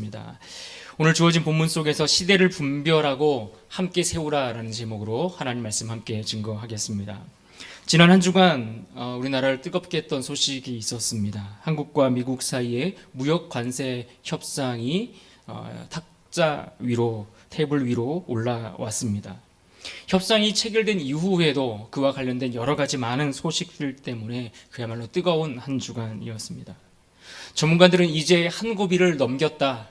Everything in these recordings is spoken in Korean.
하겠습니다. 오늘 주어진 본문 속에서 시대를 분별하고 함께 세우라라는 제목으로 하나님 말씀 함께 증거하겠습니다. 지난 한 주간 우리나라를 뜨겁게 했던 소식이 있었습니다. 한국과 미국 사이에 무역 관세 협상이 탁자 위로, 테이블 위로 올라왔습니다. 협상이 체결된 이후에도 그와 관련된 여러 가지 많은 소식들 때문에 그야말로 뜨거운 한 주간이었습니다. 전문가들은 이제 한 고비를 넘겼다.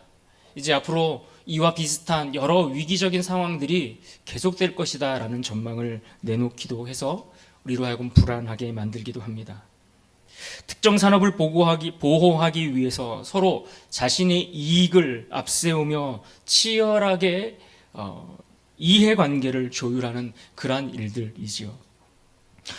이제 앞으로 이와 비슷한 여러 위기적인 상황들이 계속될 것이다 라는 전망을 내놓기도 해서 우리로 하여금 불안하게 만들기도 합니다. 특정 산업을 보호하기 위해서 서로 자신의 이익을 앞세우며 치열하게 이해관계를 조율하는 그러한 일들이지요.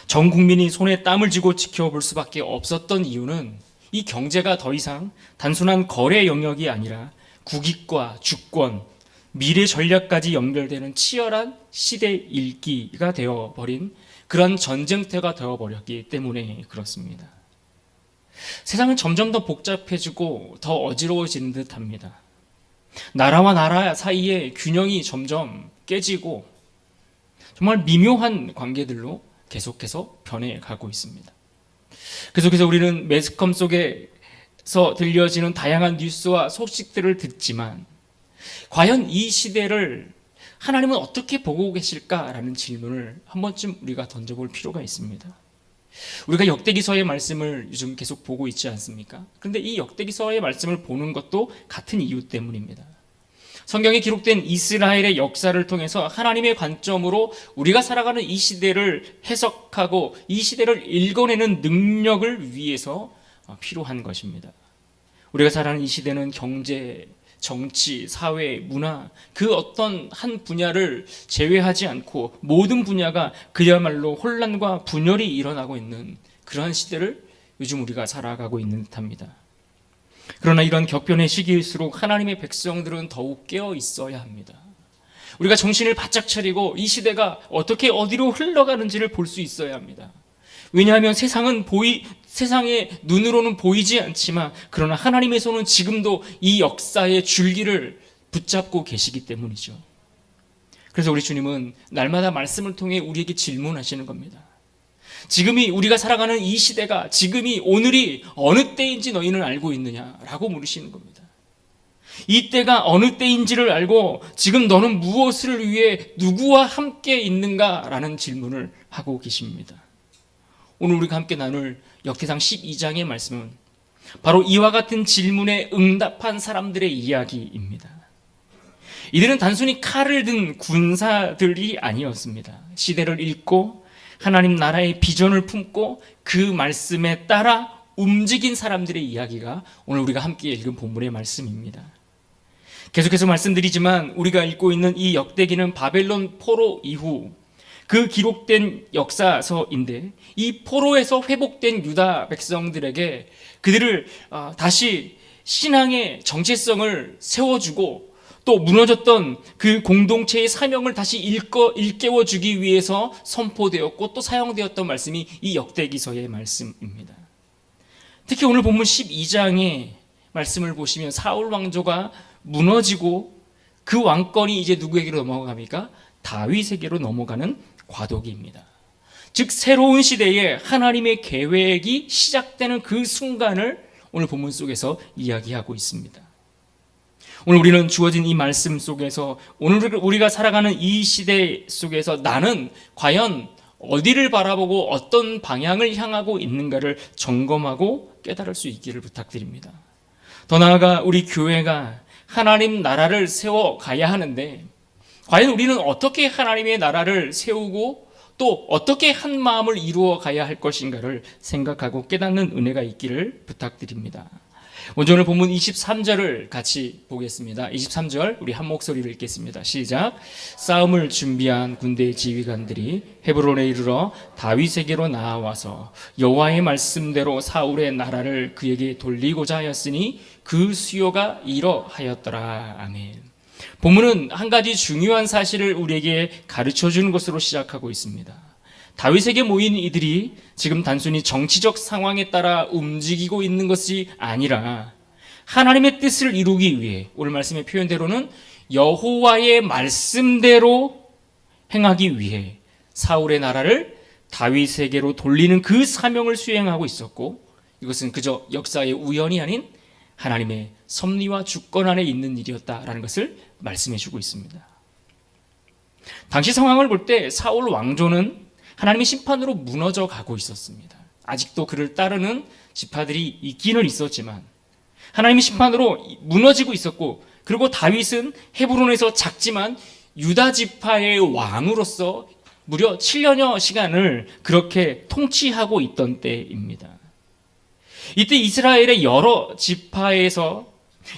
전 국민이 손에 땀을 쥐고 지켜볼 수밖에 없었던 이유는 이 경제가 더 이상 단순한 거래 영역이 아니라 국익과 주권, 미래 전략까지 연결되는 치열한 시대 읽기가 되어버린 그런 전쟁터가 되어버렸기 때문에 그렇습니다. 세상은 점점 더 복잡해지고 더 어지러워지는 듯합니다. 나라와 나라 사이의 균형이 점점 깨지고 정말 미묘한 관계들로 계속해서 변해가고 있습니다. 계속해서 우리는 매스컴 속에서 들려지는 다양한 뉴스와 소식들을 듣지만 과연 이 시대를 하나님은 어떻게 보고 계실까라는 질문을 한 번쯤 우리가 던져볼 필요가 있습니다. 우리가 역대기서의 말씀을 요즘 계속 보고 있지 않습니까? 그런데 이 역대기서의 말씀을 보는 것도 같은 이유 때문입니다. 성경에 기록된 이스라엘의 역사를 통해서 하나님의 관점으로 우리가 살아가는 이 시대를 해석하고 이 시대를 읽어내는 능력을 위해서 필요한 것입니다. 우리가 살아가는 이 시대는 경제, 정치, 사회, 문화 그 어떤 한 분야를 제외하지 않고 모든 분야가 그야말로 혼란과 분열이 일어나고 있는 그러한 시대를 요즘 우리가 살아가고 있는 듯합니다. 그러나 이런 격변의 시기일수록 하나님의 백성들은 더욱 깨어 있어야 합니다. 우리가 정신을 바짝 차리고 이 시대가 어떻게 어디로 흘러가는지를 볼 수 있어야 합니다. 왜냐하면 세상의 눈으로는 보이지 않지만 그러나 하나님의 손은 지금도 이 역사의 줄기를 붙잡고 계시기 때문이죠. 그래서 우리 주님은 날마다 말씀을 통해 우리에게 질문하시는 겁니다. 지금이 우리가 살아가는 이 시대가 지금이 오늘이 어느 때인지 너희는 알고 있느냐라고 물으시는 겁니다. 이 때가 어느 때인지를 알고 지금 너는 무엇을 위해 누구와 함께 있는가라는 질문을 하고 계십니다. 오늘 우리가 함께 나눌 역대상 12장의 말씀은 바로 이와 같은 질문에 응답한 사람들의 이야기입니다. 이들은 단순히 칼을 든 군사들이 아니었습니다. 시대를 읽고 하나님 나라의 비전을 품고 그 말씀에 따라 움직인 사람들의 이야기가 오늘 우리가 함께 읽은 본문의 말씀입니다. 계속해서 말씀드리지만 우리가 읽고 있는 이 역대기는 바벨론 포로 이후 그 기록된 역사서인데 이 포로에서 회복된 유다 백성들에게 그들을 다시 신앙의 정체성을 세워주고 또 무너졌던 그 공동체의 사명을 다시 일깨워주기 위해서 선포되었고 또 사용되었던 말씀이 이 역대기서의 말씀입니다. 특히 오늘 본문 12장의 말씀을 보시면 사울 왕조가 무너지고 그 왕권이 이제 누구에게로 넘어갑니까? 다윗에게로 넘어가는 과도기입니다. 즉 새로운 시대에 하나님의 계획이 시작되는 그 순간을 오늘 본문 속에서 이야기하고 있습니다. 오늘 우리는 주어진 이 말씀 속에서 오늘 우리가 살아가는 이 시대 속에서 나는 과연 어디를 바라보고 어떤 방향을 향하고 있는가를 점검하고 깨달을 수 있기를 부탁드립니다. 더 나아가 우리 교회가 하나님 나라를 세워 가야 하는데 과연 우리는 어떻게 하나님의 나라를 세우고 또 어떻게 한 마음을 이루어 가야 할 것인가를 생각하고 깨닫는 은혜가 있기를 부탁드립니다. 먼저 오늘 본문 23절을 같이 보겠습니다. 23절 우리 한 목소리를 읽겠습니다. 시작. 싸움을 준비한 군대 지휘관들이 헤브론에 이르러 다윗에게로 나아와서 여호와의 말씀대로 사울의 나라를 그에게 돌리고자 하였으니 그 수요가 이러하였더라. 아멘. 본문은 한 가지 중요한 사실을 우리에게 가르쳐 주는 것으로 시작하고 있습니다. 다윗에게 모인 이들이 지금 단순히 정치적 상황에 따라 움직이고 있는 것이 아니라 하나님의 뜻을 이루기 위해 오늘 말씀의 표현대로는 여호와의 말씀대로 행하기 위해 사울의 나라를 다윗에게로 돌리는 그 사명을 수행하고 있었고, 이것은 그저 역사의 우연이 아닌 하나님의 섭리와 주권 안에 있는 일이었다라는 것을 말씀해 주고 있습니다. 당시 상황을 볼 때 사울 왕조는 하나님의 심판으로 무너져 가고 있었습니다. 아직도 그를 따르는 지파들이 있기는 있었지만 하나님의 심판으로 무너지고 있었고, 그리고 다윗은 헤브론에서 작지만 유다 지파의 왕으로서 무려 7년여 시간을 그렇게 통치하고 있던 때입니다. 이때 이스라엘의 여러 지파에서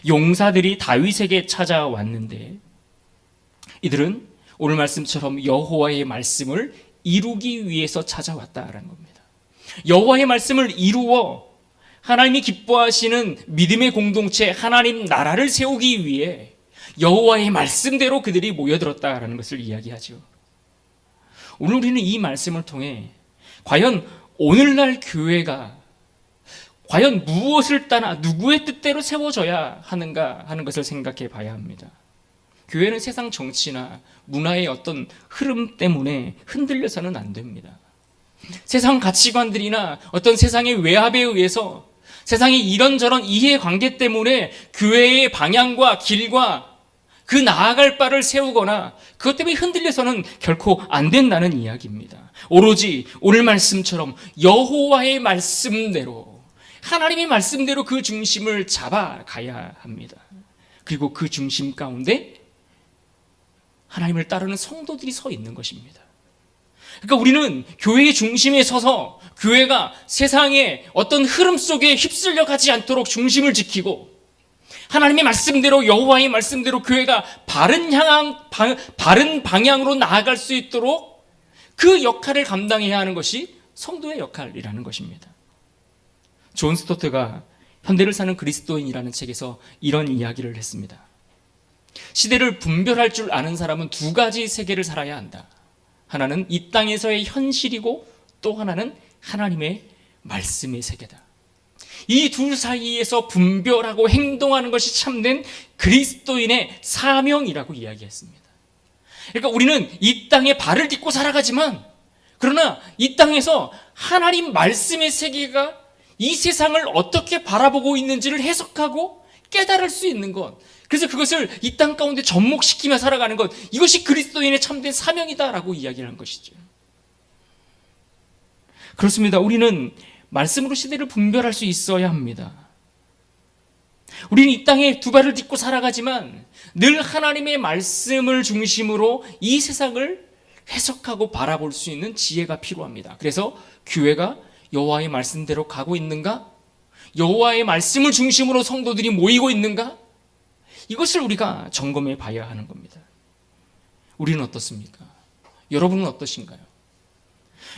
용사들이 다윗에게 찾아왔는데, 이들은 오늘 말씀처럼 여호와의 말씀을 이루기 위해서 찾아왔다라는 겁니다. 여호와의 말씀을 이루어 하나님이 기뻐하시는 믿음의 공동체 하나님 나라를 세우기 위해 여호와의 말씀대로 그들이 모여들었다라는 것을 이야기하죠. 오늘 우리는 이 말씀을 통해 과연 오늘날 교회가 과연 무엇을 따라 누구의 뜻대로 세워져야 하는가 하는 것을 생각해 봐야 합니다. 교회는 세상 정치나 문화의 어떤 흐름 때문에 흔들려서는 안 됩니다. 세상 가치관들이나 어떤 세상의 외압에 의해서 세상의 이런저런 이해관계 때문에 교회의 방향과 길과 그 나아갈 바를 세우거나 그것 때문에 흔들려서는 결코 안 된다는 이야기입니다. 오로지 오늘 말씀처럼 여호와의 말씀대로, 하나님의 말씀대로 그 중심을 잡아가야 합니다. 그리고 그 중심 가운데 하나님을 따르는 성도들이 서 있는 것입니다. 그러니까 우리는 교회의 중심에 서서 교회가 세상의 어떤 흐름 속에 휩쓸려 가지 않도록 중심을 지키고, 하나님의 말씀대로 여호와의 말씀대로 교회가 바른 방향으로 나아갈 수 있도록 그 역할을 감당해야 하는 것이 성도의 역할이라는 것입니다. 존 스토트가 현대를 사는 그리스도인이라는 책에서 이런 이야기를 했습니다. 시대를 분별할 줄 아는 사람은 두 가지 세계를 살아야 한다. 하나는 이 땅에서의 현실이고 또 하나는 하나님의 말씀의 세계다. 이 둘 사이에서 분별하고 행동하는 것이 참된 그리스도인의 사명이라고 이야기했습니다. 그러니까 우리는 이 땅에 발을 딛고 살아가지만, 그러나 이 땅에서 하나님 말씀의 세계가 이 세상을 어떻게 바라보고 있는지를 해석하고 깨달을 수 있는 것, 그래서 그것을 이 땅 가운데 접목시키며 살아가는 것, 이것이 그리스도인의 참된 사명이다라고 이야기를 한 것이죠. 그렇습니다. 우리는 말씀으로 시대를 분별할 수 있어야 합니다. 우리는 이 땅에 두 발을 딛고 살아가지만 늘 하나님의 말씀을 중심으로 이 세상을 해석하고 바라볼 수 있는 지혜가 필요합니다. 그래서 교회가 여호와의 말씀대로 가고 있는가? 여호와의 말씀을 중심으로 성도들이 모이고 있는가? 이것을 우리가 점검해 봐야 하는 겁니다. 우리는 어떻습니까? 여러분은 어떠신가요?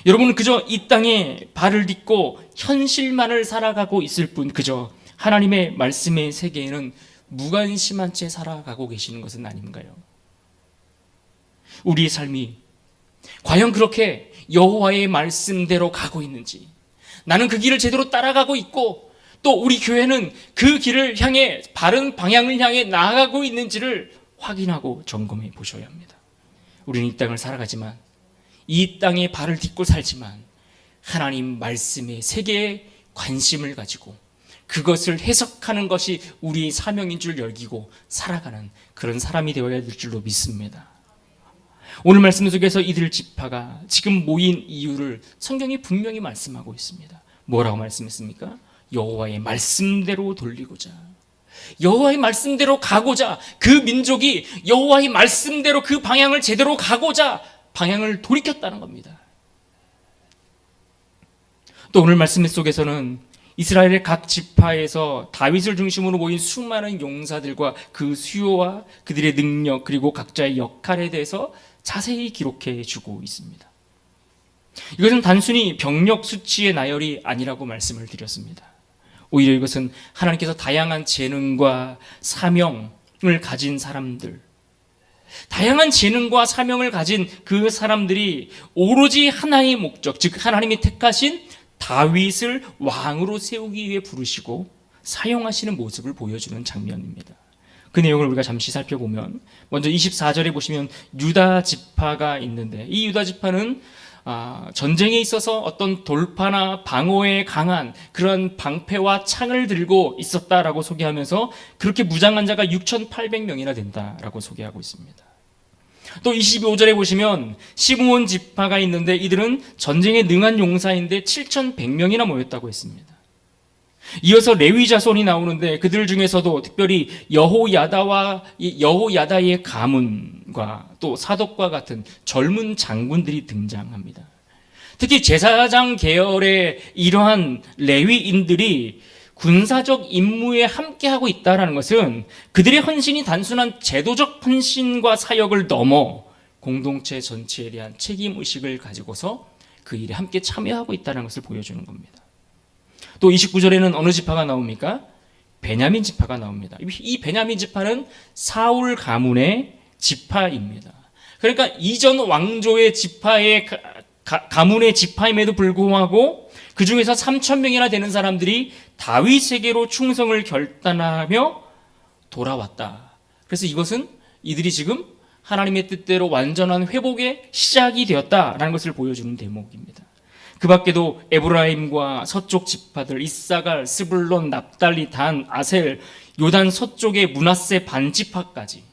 여러분은 그저 이 땅에 발을 딛고 현실만을 살아가고 있을 뿐, 그저 하나님의 말씀의 세계에는 무관심한 채 살아가고 계시는 것은 아닌가요? 우리의 삶이 과연 그렇게 여호와의 말씀대로 가고 있는지, 나는 그 길을 제대로 따라가고 있고 또 우리 교회는 그 길을 향해 바른 방향을 향해 나아가고 있는지를 확인하고 점검해 보셔야 합니다. 우리는 이 땅을 살아가지만, 이 땅에 발을 딛고 살지만 하나님 말씀의 세계에 관심을 가지고 그것을 해석하는 것이 우리의 사명인 줄 여기고 살아가는 그런 사람이 되어야 될 줄로 믿습니다. 오늘 말씀 속에서 이들 지파가 지금 모인 이유를 성경이 분명히 말씀하고 있습니다. 뭐라고 말씀했습니까? 여호와의 말씀대로 돌리고자, 여호와의 말씀대로 가고자, 그 민족이 여호와의 말씀대로 그 방향을 제대로 가고자 방향을 돌이켰다는 겁니다. 또 오늘 말씀 속에서는 이스라엘의 각 지파에서 다윗을 중심으로 모인 수많은 용사들과 그 수요와 그들의 능력, 그리고 각자의 역할에 대해서 자세히 기록해 주고 있습니다. 이것은 단순히 병력 수치의 나열이 아니라고 말씀을 드렸습니다. 오히려 이것은 하나님께서 다양한 재능과 사명을 가진 사람들, 다양한 재능과 사명을 가진 그 사람들이 오로지 하나의 목적, 즉 하나님이 택하신 다윗을 왕으로 세우기 위해 부르시고 사용하시는 모습을 보여주는 장면입니다. 그 내용을 우리가 잠시 살펴보면 먼저 24절에 보시면 유다 지파가 있는데 이 유다 지파는 전쟁에 있어서 어떤 돌파나 방어에 강한 그런 방패와 창을 들고 있었다라고 소개하면서 그렇게 무장한 자가 6,800명이나 된다라고 소개하고 있습니다. 또 25절에 보시면 시므온 지파가 있는데 이들은 전쟁에 능한 용사인데 7,100명이나 모였다고 했습니다. 이어서 레위 자손이 나오는데 그들 중에서도 특별히 여호야다의 가문과 또 사독과 같은 젊은 장군들이 등장합니다. 특히 제사장 계열의 이러한 레위인들이 군사적 임무에 함께하고 있다는 것은 그들의 헌신이 단순한 제도적 헌신과 사역을 넘어 공동체 전체에 대한 책임의식을 가지고서 그 일에 함께 참여하고 있다는 것을 보여주는 겁니다. 또 29절에는 어느 지파가 나옵니까? 베냐민 지파가 나옵니다. 이 베냐민 지파는 사울 가문의 지파입니다. 그러니까 이전 왕조의 지파의 가문의 지파임에도 불구하고 그 중에서 3,000명이나 되는 사람들이 다윗에게로 충성을 결단하며 돌아왔다. 그래서 이것은 이들이 지금 하나님의 뜻대로 완전한 회복의 시작이 되었다라는 것을 보여주는 대목입니다. 그 밖에도 에브라임과 서쪽 지파들 이사갈, 스불론, 납달리, 단, 아셀, 요단 서쪽의 므낫세 반지파까지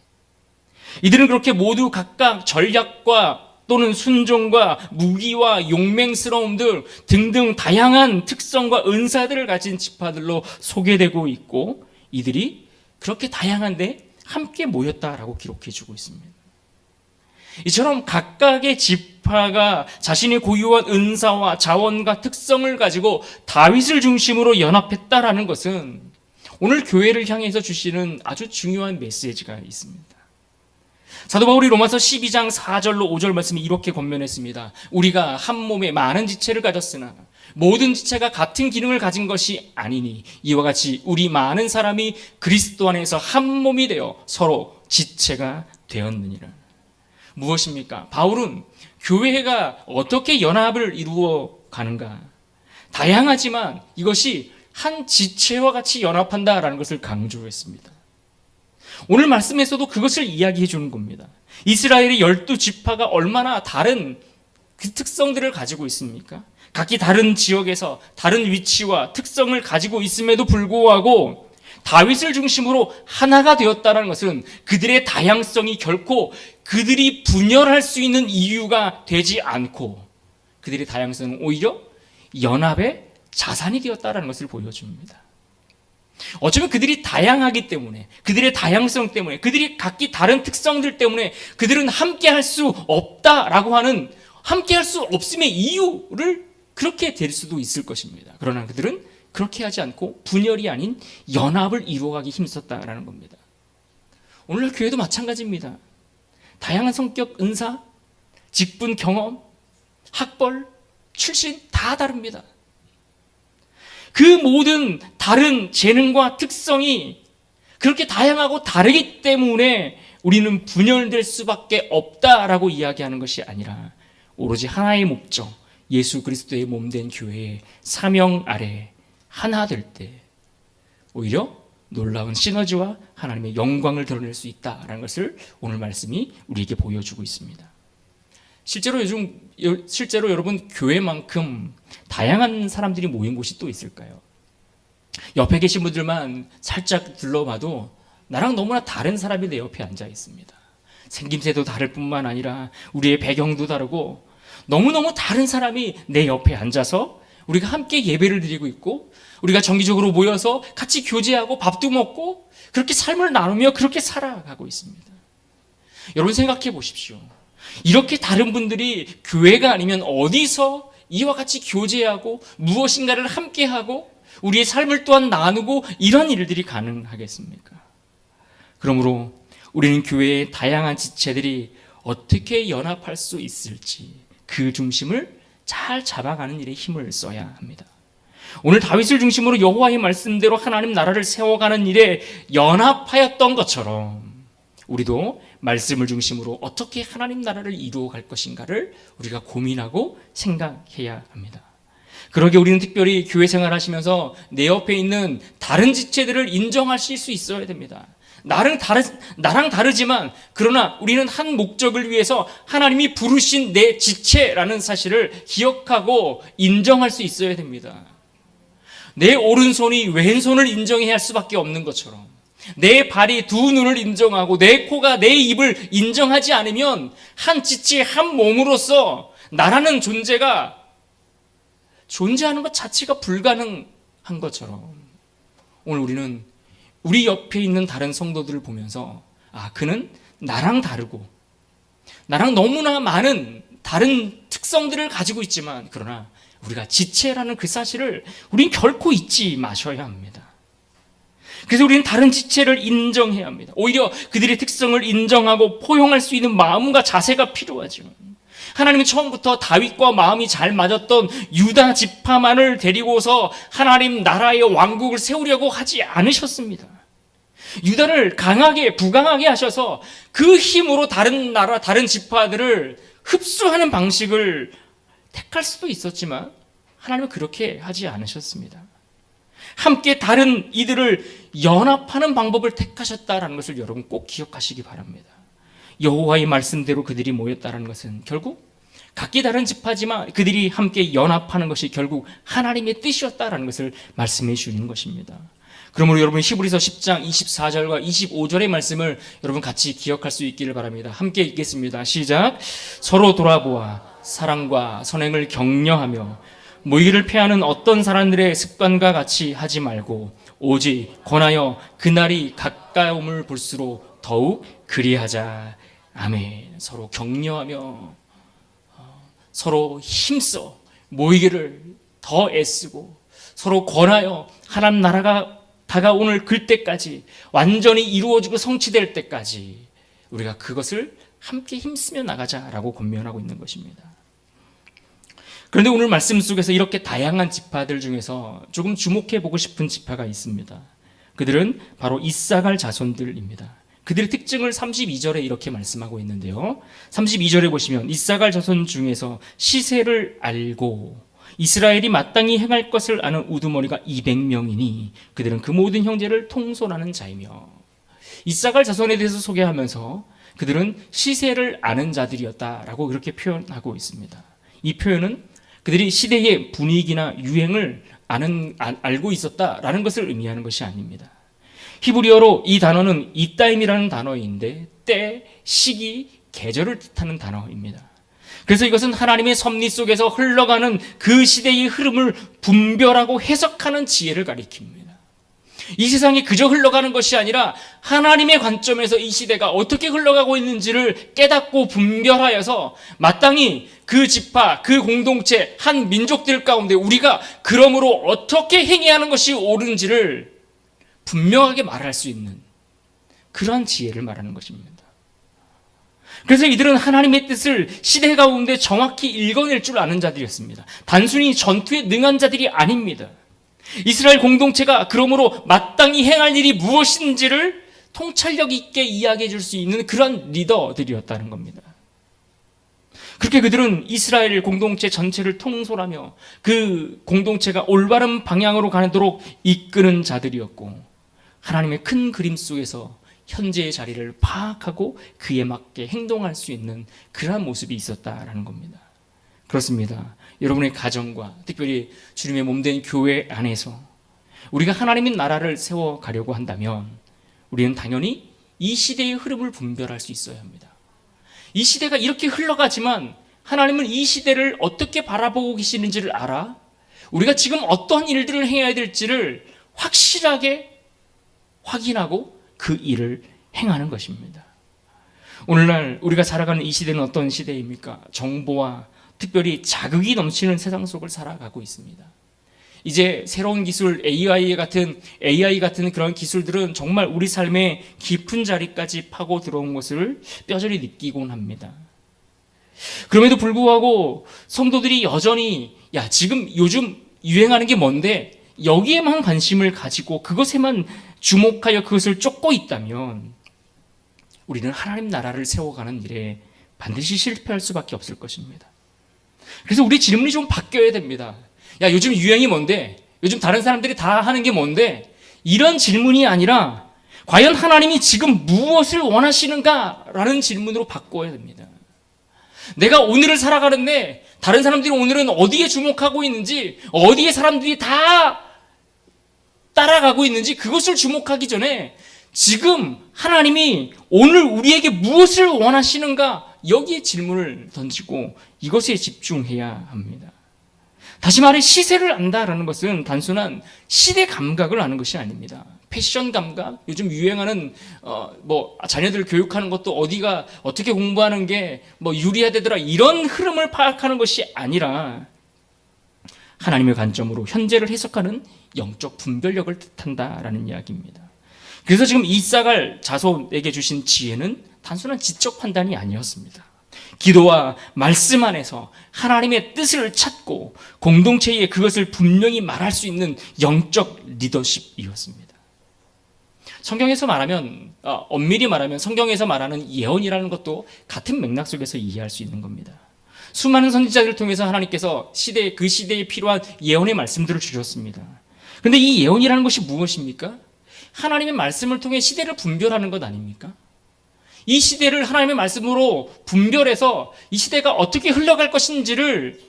이들은 그렇게 모두 각각 전략과 또는 순종과 무기와 용맹스러움들 등등 다양한 특성과 은사들을 가진 지파들로 소개되고 있고 이들이 그렇게 다양한데 함께 모였다라고 기록해주고 있습니다. 이처럼 각각의 지파가 자신의 고유한 은사와 자원과 특성을 가지고 다윗을 중심으로 연합했다라는 것은 오늘 교회를 향해서 주시는 아주 중요한 메시지가 있습니다. 사도 바울이 로마서 12장 4절로 5절 말씀이 이렇게 권면했습니다. 우리가 한 몸에 많은 지체를 가졌으나 모든 지체가 같은 기능을 가진 것이 아니니 이와 같이 우리 많은 사람이 그리스도 안에서 한 몸이 되어 서로 지체가 되었느니라. 무엇입니까? 바울은 교회가 어떻게 연합을 이루어 가는가? 다양하지만 이것이 한 지체와 같이 연합한다라는 것을 강조했습니다. 오늘 말씀에서도 그것을 이야기해 주는 겁니다. 이스라엘의 12지파가 얼마나 다른 그 특성들을 가지고 있습니까? 각기 다른 지역에서 다른 위치와 특성을 가지고 있음에도 불구하고 다윗을 중심으로 하나가 되었다는 것은 그들의 다양성이 결코 그들이 분열할 수 있는 이유가 되지 않고 그들의 다양성은 오히려 연합의 자산이 되었다는 것을 보여줍니다. 어쩌면 그들이 다양하기 때문에 그들의 다양성 때문에 그들이 각기 다른 특성들 때문에 그들은 함께할 수 없다라고 하는 함께할 수 없음의 이유를 그렇게 될 수도 있을 것입니다. 그러나 그들은 그렇게 하지 않고 분열이 아닌 연합을 이루어가기 힘썼다라는 겁니다. 오늘날 교회도 마찬가지입니다. 다양한 성격, 은사, 직분, 경험, 학벌, 출신 다 다릅니다. 그 모든 다른 재능과 특성이 그렇게 다양하고 다르기 때문에 우리는 분열될 수밖에 없다라고 이야기하는 것이 아니라 오로지 하나의 목적, 예수 그리스도의 몸된 교회의 사명 아래 하나 될 때 오히려 놀라운 시너지와 하나님의 영광을 드러낼 수 있다라는 것을 오늘 말씀이 우리에게 보여주고 있습니다. 실제로 여러분 교회만큼 다양한 사람들이 모인 곳이 또 있을까요? 옆에 계신 분들만 살짝 둘러봐도 나랑 너무나 다른 사람이 내 옆에 앉아 있습니다. 생김새도 다를 뿐만 아니라 우리의 배경도 다르고 너무너무 다른 사람이 내 옆에 앉아서 우리가 함께 예배를 드리고 있고 우리가 정기적으로 모여서 같이 교제하고 밥도 먹고 그렇게 삶을 나누며 그렇게 살아가고 있습니다. 여러분 생각해 보십시오. 이렇게 다른 분들이 교회가 아니면 어디서 이와 같이 교제하고 무엇인가를 함께하고 우리의 삶을 또한 나누고 이런 일들이 가능하겠습니까? 그러므로 우리는 교회의 다양한 지체들이 어떻게 연합할 수 있을지 그 중심을 잘 잡아가는 일에 힘을 써야 합니다. 오늘 다윗을 중심으로 여호와의 말씀대로 하나님 나라를 세워가는 일에 연합하였던 것처럼 우리도 말씀을 중심으로 어떻게 하나님 나라를 이루어갈 것인가를 우리가 고민하고 생각해야 합니다. 그러게 우리는 특별히 교회 생활하시면서 내 옆에 있는 다른 지체들을 인정하실 수 있어야 됩니다. 나랑 다르지만 그러나 우리는 한 목적을 위해서 하나님이 부르신 내 지체라는 사실을 기억하고 인정할 수 있어야 됩니다. 내 오른손이 왼손을 인정해야 할 수밖에 없는 것처럼 내 발이 두 눈을 인정하고 내 코가 내 입을 인정하지 않으면 한 지체 한 몸으로서 나라는 존재가 존재하는 것 자체가 불가능한 것처럼 오늘 우리는 우리 옆에 있는 다른 성도들을 보면서 그는 나랑 다르고 나랑 너무나 많은 다른 특성들을 가지고 있지만 그러나 우리가 지체라는 그 사실을 우린 결코 잊지 마셔야 합니다. 그래서 우리는 다른 지체를 인정해야 합니다. 오히려 그들의 특성을 인정하고 포용할 수 있는 마음과 자세가 필요하죠. 하나님은 처음부터 다윗과 마음이 잘 맞았던 유다 지파만을 데리고서 하나님 나라의 왕국을 세우려고 하지 않으셨습니다. 유다를 강하게 부강하게 하셔서 그 힘으로 다른 나라 다른 지파들을 흡수하는 방식을 택할 수도 있었지만 하나님은 그렇게 하지 않으셨습니다. 함께 다른 이들을 연합하는 방법을 택하셨다라는 것을 여러분 꼭 기억하시기 바랍니다. 여호와의 말씀대로 그들이 모였다는 것은 결국 각기 다른 지파지만 그들이 함께 연합하는 것이 결국 하나님의 뜻이었다라는 것을 말씀해 주시는 것입니다. 그러므로 여러분 히브리서 10장 24절과 25절의 말씀을 여러분 같이 기억할 수 있기를 바랍니다. 함께 읽겠습니다. 시작. 서로 돌아보아 사랑과 선행을 격려하며 모이기를 패하는 어떤 사람들의 습관과 같이 하지 말고 오직 권하여 그날이 가까움을 볼수록 더욱 그리하자. 아멘. 서로 격려하며 서로 힘써 모이기를 더 애쓰고 서로 권하여 하나님 나라가 다가오는 그때까지 완전히 이루어지고 성취될 때까지 우리가 그것을 함께 힘쓰며 나가자라고 권면하고 있는 것입니다. 그런데 오늘 말씀 속에서 이렇게 다양한 지파들 중에서 조금 주목해 보고 싶은 지파가 있습니다. 그들은 바로 이사갈 자손들입니다. 그들의 특징을 32절에 이렇게 말씀하고 있는데요. 32절에 보시면 이사갈 자손 중에서 시세를 알고 이스라엘이 마땅히 행할 것을 아는 우두머리가 200명이니 그들은 그 모든 형제를 통솔하는 자이며 이사갈 자손에 대해서 소개하면서 그들은 시세를 아는 자들이었다라고 그렇게 표현하고 있습니다. 이 표현은 그들이 시대의 분위기나 유행을 알고 있었다라는 것을 의미하는 것이 아닙니다. 히브리어로 이 단어는 이따임이라는 단어인데 때, 시기, 계절을 뜻하는 단어입니다. 그래서 이것은 하나님의 섭리 속에서 흘러가는 그 시대의 흐름을 분별하고 해석하는 지혜를 가리킵니다. 이 세상이 그저 흘러가는 것이 아니라 하나님의 관점에서 이 시대가 어떻게 흘러가고 있는지를 깨닫고 분별하여서 마땅히 그 지파, 그 공동체, 한 민족들 가운데 우리가 그러므로 어떻게 행해야 하는 것이 옳은지를 분명하게 말할 수 있는 그러한 지혜를 말하는 것입니다. 그래서 이들은 하나님의 뜻을 시대 가운데 정확히 읽어낼 줄 아는 자들이었습니다. 단순히 전투에 능한 자들이 아닙니다. 이스라엘 공동체가 그러므로 마땅히 행할 일이 무엇인지를 통찰력 있게 이야기해 줄 수 있는 그런 리더들이었다는 겁니다. 그렇게 그들은 이스라엘 공동체 전체를 통솔하며 그 공동체가 올바른 방향으로 가도록 이끄는 자들이었고 하나님의 큰 그림 속에서 현재의 자리를 파악하고 그에 맞게 행동할 수 있는 그러한 모습이 있었다라는 겁니다. 그렇습니다. 여러분의 가정과 특별히 주님의 몸된 교회 안에서 우리가 하나님의 나라를 세워가려고 한다면 우리는 당연히 이 시대의 흐름을 분별할 수 있어야 합니다. 이 시대가 이렇게 흘러가지만 하나님은 이 시대를 어떻게 바라보고 계시는지를 알아 우리가 지금 어떤 일들을 해야 될지를 확실하게 확인하고 그 일을 행하는 것입니다. 오늘날 우리가 살아가는 이 시대는 어떤 시대입니까? 정보와 특별히 자극이 넘치는 세상 속을 살아가고 있습니다. 이제 새로운 기술 AI 같은 그런 기술들은 정말 우리 삶의 깊은 자리까지 파고 들어온 것을 뼈저리 느끼곤 합니다. 그럼에도 불구하고 성도들이 여전히 지금 요즘 유행하는 게 뭔데 여기에만 관심을 가지고 그것에만 주목하여 그것을 쫓고 있다면 우리는 하나님 나라를 세워가는 일에 반드시 실패할 수밖에 없을 것입니다. 그래서 우리 질문이 좀 바뀌어야 됩니다. 야, 요즘 유행이 뭔데? 요즘 다른 사람들이 다 하는 게 뭔데? 이런 질문이 아니라 과연 하나님이 지금 무엇을 원하시는가? 라는 질문으로 바꿔야 됩니다. 내가 오늘을 살아가는데 다른 사람들이 오늘은 어디에 주목하고 있는지, 어디에 사람들이 다 따라가고 있는지 그것을 주목하기 전에 지금 하나님이 오늘 우리에게 무엇을 원하시는가? 여기에 질문을 던지고 이것에 집중해야 합니다. 다시 말해 시세를 안다라는 것은 단순한 시대 감각을 아는 것이 아닙니다. 패션 감각, 요즘 유행하는 자녀들 교육하는 것도 어디가 어떻게 공부하는 게 유리해야 되더라, 이런 흐름을 파악하는 것이 아니라 하나님의 관점으로 현재를 해석하는 영적 분별력을 뜻한다라는 이야기입니다. 그래서 지금 이사갈 자손에게 주신 지혜는 단순한 지적 판단이 아니었습니다. 기도와 말씀 안에서 하나님의 뜻을 찾고 공동체에 그것을 분명히 말할 수 있는 영적 리더십이었습니다. 성경에서 말하면, 엄밀히 말하면 성경에서 말하는 예언이라는 것도 같은 맥락 속에서 이해할 수 있는 겁니다. 수많은 선지자들을 통해서 하나님께서 그 시대에 필요한 예언의 말씀들을 주셨습니다. 그런데 이 예언이라는 것이 무엇입니까? 하나님의 말씀을 통해 시대를 분별하는 것 아닙니까? 이 시대를 하나님의 말씀으로 분별해서 이 시대가 어떻게 흘러갈 것인지를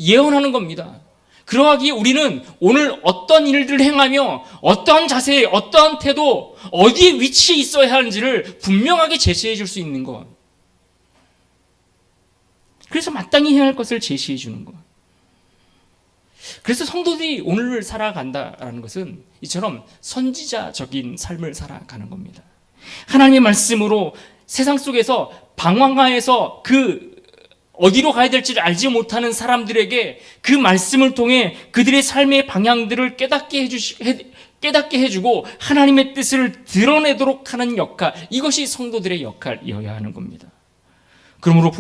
예언하는 겁니다. 그러하기에 우리는 오늘 어떤 일들을 행하며 어떠한 자세, 어떠한 태도, 어디에 위치해 있어야 하는지를 분명하게 제시해 줄 수 있는 것. 그래서 마땅히 해야 할 것을 제시해 주는 것. 그래서 성도들이 오늘을 살아간다라는 것은 이처럼 선지자적인 삶을 살아가는 겁니다. 하나님의 말씀으로 세상 속에서 방황하에서 어디로 가야 될지를 알지 못하는 사람들에게 그 말씀을 통해 그들의 삶의 방향들을 깨닫게 해주고 하나님의 뜻을 드러내도록 하는 역할, 이것이 성도들의 역할이어야 하는 겁니다. 그러므로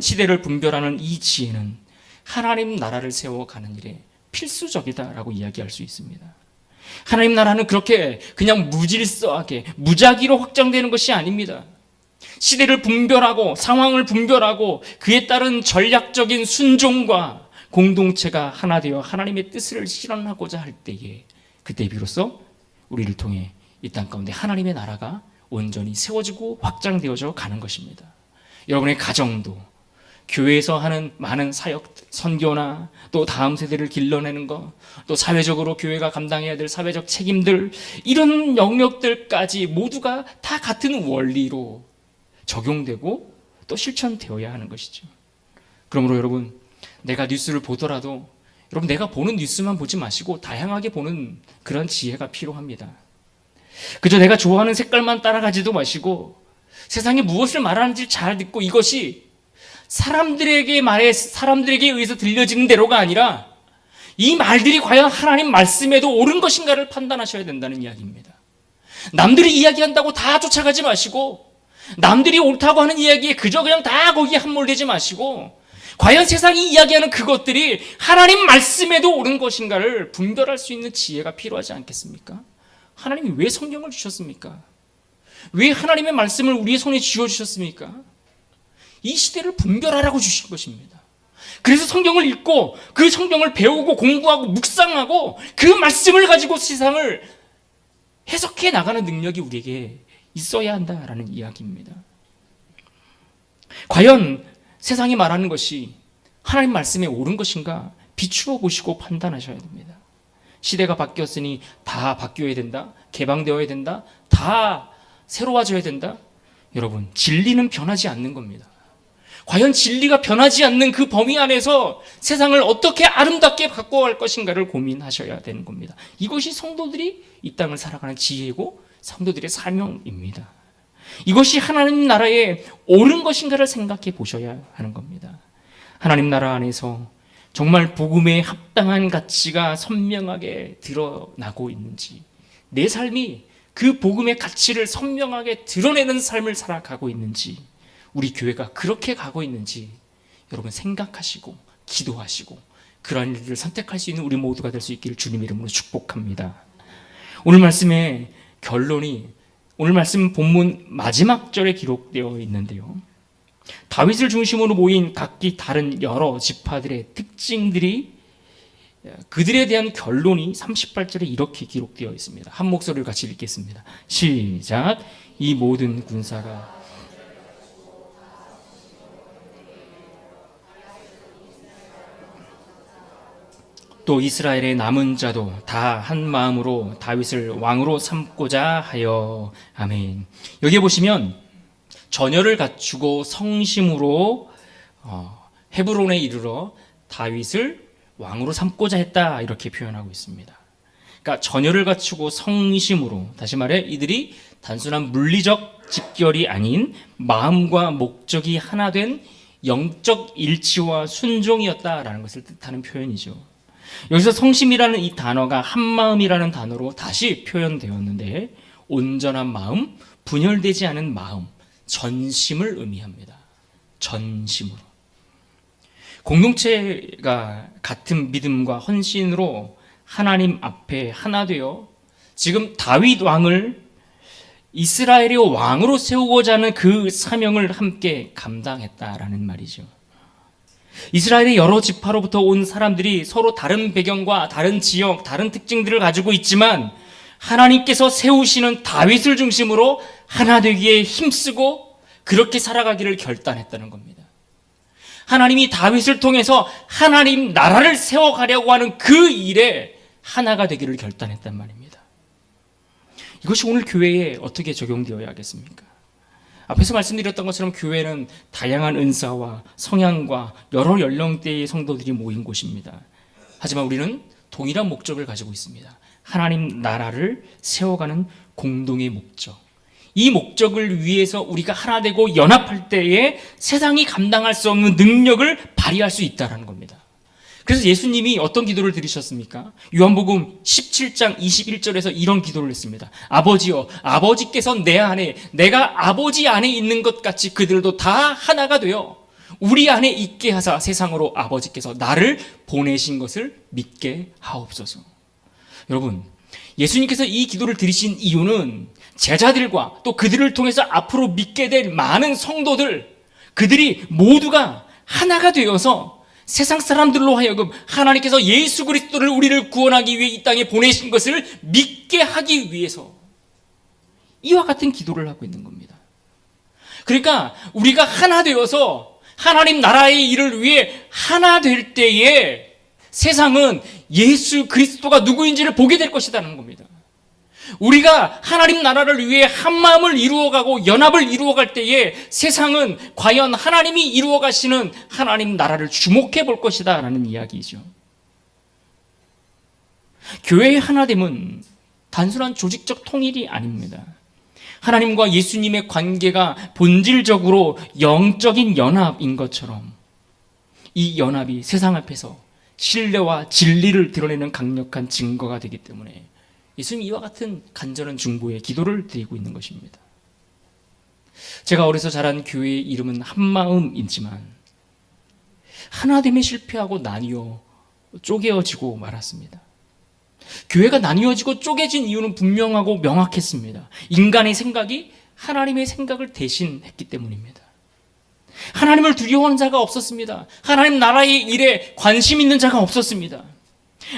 시대를 분별하는 이 지혜는 하나님 나라를 세워가는 일에 필수적이다라고 이야기할 수 있습니다. 하나님 나라는 그렇게 그냥 무질서하게 무작위로 확장되는 것이 아닙니다. 시대를 분별하고 상황을 분별하고 그에 따른 전략적인 순종과 공동체가 하나 되어 하나님의 뜻을 실현하고자 할 때에 그때 비로소 우리를 통해 이 땅 가운데 하나님의 나라가 온전히 세워지고 확장되어져 가는 것입니다. 여러분의 가정도 교회에서 하는 많은 사역, 선교나 또 다음 세대를 길러내는 것, 또 사회적으로 교회가 감당해야 될 사회적 책임들, 이런 영역들까지 모두가 다 같은 원리로 적용되고 또 실천되어야 하는 것이죠. 그러므로 여러분, 내가 뉴스를 보더라도 여러분, 내가 보는 뉴스만 보지 마시고 다양하게 보는 그런 지혜가 필요합니다. 그저 내가 좋아하는 색깔만 따라가지도 마시고 세상에 무엇을 말하는지 잘 듣고 이것이 사람들에게 의해서 들려지는 대로가 아니라 이 말들이 과연 하나님 말씀에도 옳은 것인가를 판단하셔야 된다는 이야기입니다. 남들이 이야기한다고 다 쫓아가지 마시고 남들이 옳다고 하는 이야기에 그냥 다 거기에 함몰되지 마시고 과연 세상이 이야기하는 그것들이 하나님 말씀에도 옳은 것인가를 분별할 수 있는 지혜가 필요하지 않겠습니까? 하나님이 왜 성경을 주셨습니까? 왜 하나님의 말씀을 우리의 손에 쥐어주셨습니까? 이 시대를 분별하라고 주신 것입니다. 그래서 성경을 읽고 그 성경을 배우고 공부하고 묵상하고 그 말씀을 가지고 세상을 해석해 나가는 능력이 우리에게 있어야 한다라는 이야기입니다. 과연 세상이 말하는 것이 하나님 말씀에 옳은 것인가 비추어 보시고 판단하셔야 됩니다. 시대가 바뀌었으니 다 바뀌어야 된다, 개방되어야 된다, 다 새로워져야 된다. 여러분, 진리는 변하지 않는 겁니다. 과연 진리가 변하지 않는 그 범위 안에서 세상을 어떻게 아름답게 바꿔갈 것인가를 고민하셔야 되는 겁니다. 이것이 성도들이 이 땅을 살아가는 지혜고 성도들의 사명입니다. 이것이 하나님 나라에 옳은 것인가를 생각해 보셔야 하는 겁니다. 하나님 나라 안에서 정말 복음에 합당한 가치가 선명하게 드러나고 있는지, 내 삶이 그 복음의 가치를 선명하게 드러내는 삶을 살아가고 있는지, 우리 교회가 그렇게 가고 있는지 여러분 생각하시고 기도하시고 그러한 일을 선택할 수 있는 우리 모두가 될 수 있기를 주님 이름으로 축복합니다. 오늘 말씀의 결론이 오늘 말씀 본문 마지막 절에 기록되어 있는데요, 다윗을 중심으로 모인 각기 다른 여러 지파들의 특징들이 그들에 대한 결론이 38절에 이렇게 기록되어 있습니다. 한 목소리를 같이 읽겠습니다. 시작. 이 모든 군사가 또 이스라엘의 남은 자도 다 한 마음으로 다윗을 왕으로 삼고자 하여. 아멘. 여기 보시면 전열을 갖추고 성심으로 헤브론에 이르러 다윗을 왕으로 삼고자 했다, 이렇게 표현하고 있습니다. 그러니까 전열을 갖추고 성심으로, 다시 말해 이들이 단순한 물리적 집결이 아닌 마음과 목적이 하나 된 영적 일치와 순종이었다라는 것을 뜻하는 표현이죠. 여기서 성심이라는 이 단어가 한마음이라는 단어로 다시 표현되었는데, 온전한 마음, 분열되지 않은 마음, 전심을 의미합니다. 전심으로. 공동체가 같은 믿음과 헌신으로 하나님 앞에 하나 되어 지금 다윗 왕을 이스라엘의 왕으로 세우고자 하는 그 사명을 함께 감당했다라는 말이죠. 이스라엘의 여러 지파로부터 온 사람들이 서로 다른 배경과 다른 지역, 다른 특징들을 가지고 있지만 하나님께서 세우시는 다윗을 중심으로 하나 되기에 힘쓰고 그렇게 살아가기를 결단했다는 겁니다. 하나님이 다윗을 통해서 하나님 나라를 세워가려고 하는 그 일에 하나가 되기를 결단했단 말입니다. 이것이 오늘 교회에 어떻게 적용되어야겠습니까? 앞에서 말씀드렸던 것처럼 교회는 다양한 은사와 성향과 여러 연령대의 성도들이 모인 곳입니다. 하지만 우리는 동일한 목적을 가지고 있습니다. 하나님 나라를 세워가는 공동의 목적. 이 목적을 위해서 우리가 하나 되고 연합할 때에 세상이 감당할 수 없는 능력을 발휘할 수 있다는 겁니다. 그래서 예수님이 어떤 기도를 드리셨습니까? 요한복음 17장 21절에서 이런 기도를 했습니다. 아버지여, 아버지께서 내 안에, 내가 아버지 안에 있는 것 같이 그들도 다 하나가 되어 우리 안에 있게 하사 세상으로 아버지께서 나를 보내신 것을 믿게 하옵소서. 여러분, 예수님께서 이 기도를 드리신 이유는 제자들과 또 그들을 통해서 앞으로 믿게 될 많은 성도들, 그들이 모두가 하나가 되어서 세상 사람들로 하여금 하나님께서 예수 그리스도를 우리를 구원하기 위해 이 땅에 보내신 것을 믿게 하기 위해서 이와 같은 기도를 하고 있는 겁니다. 그러니까 우리가 하나 되어서 하나님 나라의 일을 위해 하나 될 때에 세상은 예수 그리스도가 누구인지를 보게 될 것이라는 겁니다. 우리가 하나님 나라를 위해 한마음을 이루어가고 연합을 이루어갈 때에 세상은 과연 하나님이 이루어가시는 하나님 나라를 주목해 볼 것이다 라는 이야기이죠. 교회의 하나됨은 단순한 조직적 통일이 아닙니다. 하나님과 예수님의 관계가 본질적으로 영적인 연합인 것처럼 이 연합이 세상 앞에서 신뢰와 진리를 드러내는 강력한 증거가 되기 때문에 예수님 이와 같은 간절한 중보의 기도를 드리고 있는 것입니다. 제가 어려서 자란 교회의 이름은 한마음이지만 하나됨에 실패하고 나뉘어 쪼개어지고 말았습니다. 교회가 나뉘어지고 쪼개진 이유는 분명하고 명확했습니다. 인간의 생각이 하나님의 생각을 대신했기 때문입니다. 하나님을 두려워하는 자가 없었습니다. 하나님 나라의 일에 관심 있는 자가 없었습니다.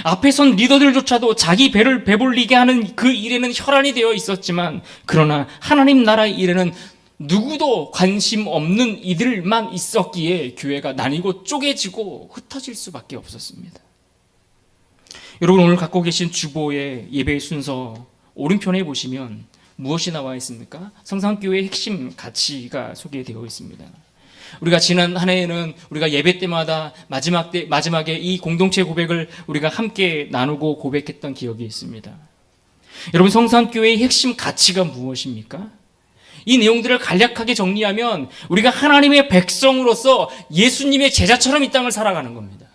앞에 선 리더들조차도 자기 배를 배불리게 하는 그 일에는 혈안이 되어 있었지만, 그러나 하나님 나라의 일에는 누구도 관심 없는 이들만 있었기에 교회가 나뉘고 쪼개지고 흩어질 수밖에 없었습니다. 여러분, 오늘 갖고 계신 주보의 예배 순서 오른편에 보시면 무엇이 나와 있습니까? 성산교회의 핵심 가치가 소개되어 있습니다. 우리가 지난 한 해에는 우리가 예배 때마다 마지막에 이 공동체 고백을 우리가 함께 나누고 고백했던 기억이 있습니다. 여러분, 성산교회의 핵심 가치가 무엇입니까? 이 내용들을 간략하게 정리하면 우리가 하나님의 백성으로서 예수님의 제자처럼 이 땅을 살아가는 겁니다.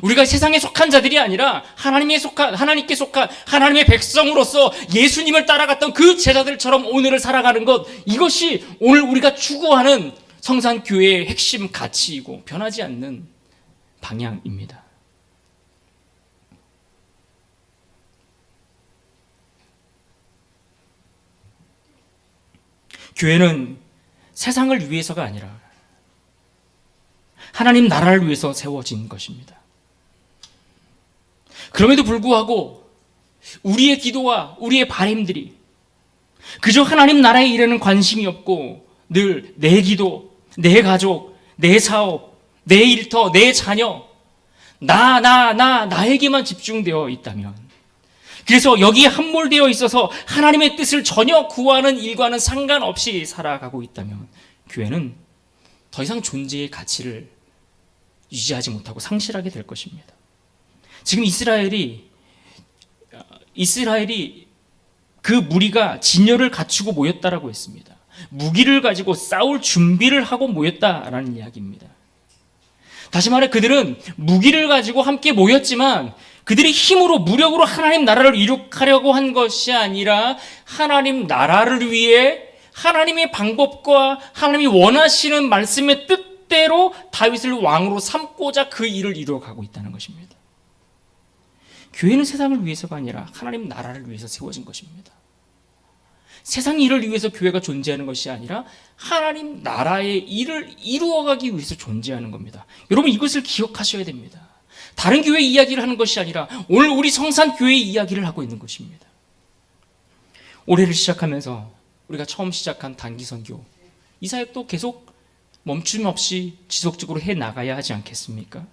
우리가 세상에 속한 자들이 아니라 하나님께 속한 하나님의 백성으로서 예수님을 따라갔던 그 제자들처럼 오늘을 살아가는 것, 이것이 오늘 우리가 추구하는 성산교회의 핵심 가치이고 변하지 않는 방향입니다. 교회는 세상을 위해서가 아니라 하나님 나라를 위해서 세워진 것입니다. 그럼에도 불구하고 우리의 기도와 우리의 바람들이 그저 하나님 나라의 일에는 관심이 없고 늘 내 기도, 내 가족, 내 사업, 내 일터, 내 자녀, 나에게만 집중되어 있다면, 그래서 여기에 함몰되어 있어서 하나님의 뜻을 전혀 구하는 일과는 상관없이 살아가고 있다면 교회는 더 이상 존재의 가치를 유지하지 못하고 상실하게 될 것입니다. 지금 이스라엘이 그 무리가 진열을 갖추고 모였다라고 했습니다. 무기를 가지고 싸울 준비를 하고 모였다라는 이야기입니다. 다시 말해 그들은 무기를 가지고 함께 모였지만 그들의 힘으로 무력으로 하나님 나라를 이룩하려고 한 것이 아니라 하나님 나라를 위해 하나님의 방법과 하나님이 원하시는 말씀의 뜻대로 다윗을 왕으로 삼고자 그 일을 이루어가고 있다는 것입니다. 교회는 세상을 위해서가 아니라 하나님 나라를 위해서 세워진 것입니다. 세상 일을 위해서 교회가 존재하는 것이 아니라 하나님 나라의 일을 이루어가기 위해서 존재하는 겁니다. 여러분 이것을 기억하셔야 됩니다. 다른 교회 이야기를 하는 것이 아니라 오늘 우리 성산교회 이야기를 하고 있는 것입니다. 올해를 시작하면서 우리가 처음 시작한 단기 선교, 이 사역도 계속 멈춤 없이 지속적으로 해나가야 하지 않겠습니까?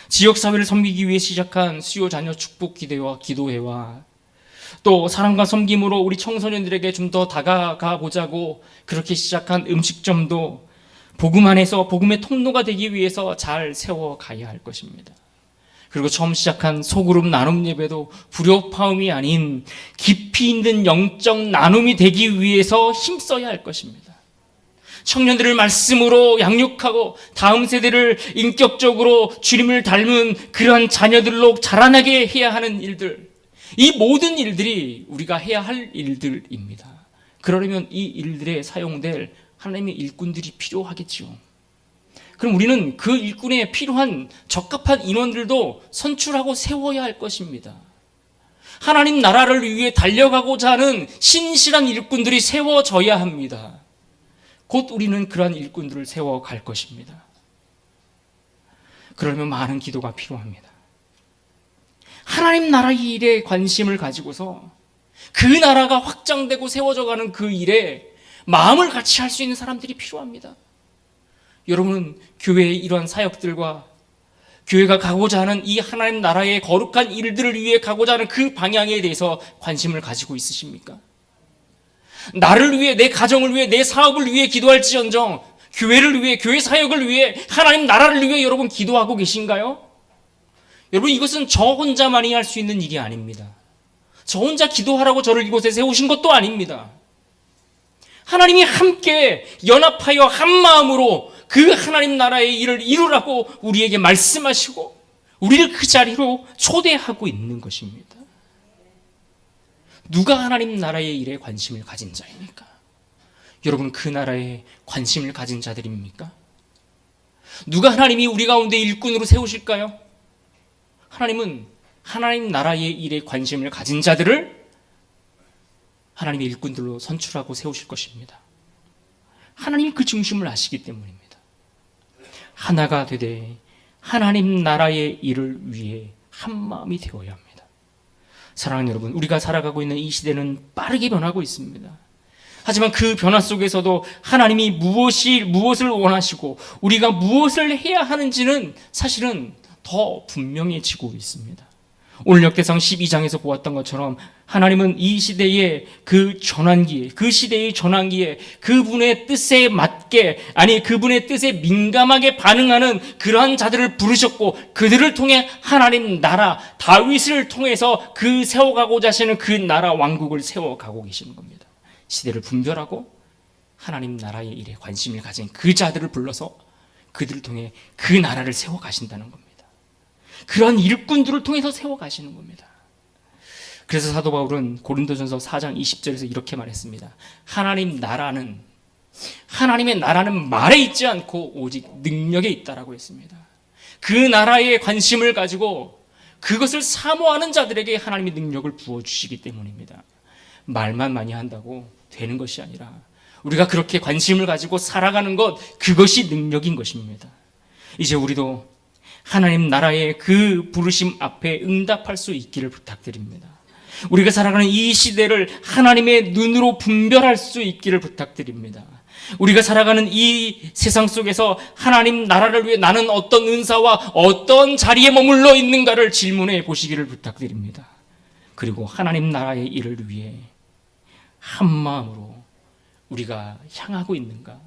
지역사회를 섬기기 위해 시작한 수요 자녀 축복 기도회와 또 사랑과 섬김으로 우리 청소년들에게 좀 더 다가가 보자고 그렇게 시작한 음식점도 복음 안에서 복음의 통로가 되기 위해서 잘 세워가야 할 것입니다. 그리고 처음 시작한 소그룹 나눔 예배도 불협화음이 아닌 깊이 있는 영적 나눔이 되기 위해서 힘써야 할 것입니다. 청년들을 말씀으로 양육하고 다음 세대를 인격적으로 주님을 닮은 그러한 자녀들로 자라나게 해야 하는 일들, 이 모든 일들이 우리가 해야 할 일들입니다. 그러려면 이 일들에 사용될 하나님의 일꾼들이 필요하겠죠. 그럼 우리는 그 일꾼에 필요한 적합한 인원들도 선출하고 세워야 할 것입니다. 하나님 나라를 위해 달려가고자 하는 신실한 일꾼들이 세워져야 합니다. 곧 우리는 그러한 일꾼들을 세워갈 것입니다. 그러면 많은 기도가 필요합니다. 하나님 나라의 일에 관심을 가지고서 그 나라가 확장되고 세워져가는 그 일에 마음을 같이 할 수 있는 사람들이 필요합니다. 여러분은 교회의 이러한 사역들과 교회가 가고자 하는 이 하나님 나라의 거룩한 일들을 위해 가고자 하는 그 방향에 대해서 관심을 가지고 있으십니까? 나를 위해, 내 가정을 위해, 내 사업을 위해 기도할지언정 교회를 위해, 교회 사역을 위해, 하나님 나라를 위해 여러분 기도하고 계신가요? 여러분 이것은 저 혼자만이 할 수 있는 일이 아닙니다. 저 혼자 기도하라고 저를 이곳에 세우신 것도 아닙니다. 하나님이 함께 연합하여 한 마음으로 그 하나님 나라의 일을 이루라고 우리에게 말씀하시고 우리를 그 자리로 초대하고 있는 것입니다. 누가 하나님 나라의 일에 관심을 가진 자입니까? 여러분 그 나라에 관심을 가진 자들입니까? 누가 하나님이 우리 가운데 일꾼으로 세우실까요? 하나님은 하나님 나라의 일에 관심을 가진 자들을 하나님의 일꾼들로 선출하고 세우실 것입니다. 하나님이 그 중심을 아시기 때문입니다. 하나가 되되 하나님 나라의 일을 위해 한 마음이 되어야 합니다. 사랑하는 여러분, 우리가 살아가고 있는 이 시대는 빠르게 변하고 있습니다. 하지만 그 변화 속에서도 하나님이 무엇을 원하시고 우리가 무엇을 해야 하는지는 사실은 더 분명해지고 있습니다. 오늘 역대상 12장에서 보았던 것처럼 하나님은 이 시대의 그 시대의 전환기에 그분의 뜻에 맞게, 아니 그분의 뜻에 민감하게 반응하는 그러한 자들을 부르셨고 그들을 통해 하나님 나라 다윗을 통해서 그 세워가고자 하시는 그 나라 왕국을 세워가고 계시는 겁니다. 시대를 분별하고 하나님 나라의 일에 관심을 가진 그 자들을 불러서 그들을 통해 그 나라를 세워가신다는 겁니다. 그러한 일꾼들을 통해서 세워가시는 겁니다. 그래서 사도 바울은 고린도전서 4장 20절에서 이렇게 말했습니다. 하나님의 나라는 말에 있지 않고 오직 능력에 있다라고 했습니다. 그 나라에 관심을 가지고 그것을 사모하는 자들에게 하나님의 능력을 부어주시기 때문입니다. 말만 많이 한다고 되는 것이 아니라 우리가 그렇게 관심을 가지고 살아가는 것, 그것이 능력인 것입니다. 이제 우리도 하나님 나라의 그 부르심 앞에 응답할 수 있기를 부탁드립니다. 우리가 살아가는 이 시대를 하나님의 눈으로 분별할 수 있기를 부탁드립니다. 우리가 살아가는 이 세상 속에서 하나님 나라를 위해 나는 어떤 은사와 어떤 자리에 머물러 있는가를 질문해 보시기를 부탁드립니다. 그리고 하나님 나라의 일을 위해 한 마음으로 우리가 향하고 있는가?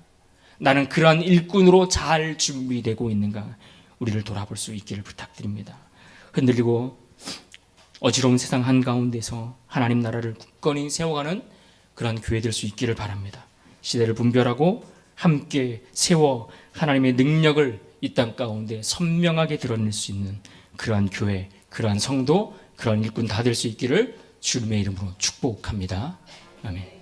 나는 그러한 일꾼으로 잘 준비되고 있는가? 우리를 돌아볼 수 있기를 부탁드립니다. 흔들리고 어지러운 세상 한가운데서 하나님 나라를 굳건히 세워가는 그러한 교회 될 수 있기를 바랍니다. 시대를 분별하고 함께 세워 하나님의 능력을 이 땅 가운데 선명하게 드러낼 수 있는 그러한 교회, 그러한 성도, 그러한 일꾼 다 될 수 있기를 주님의 이름으로 축복합니다. 아멘.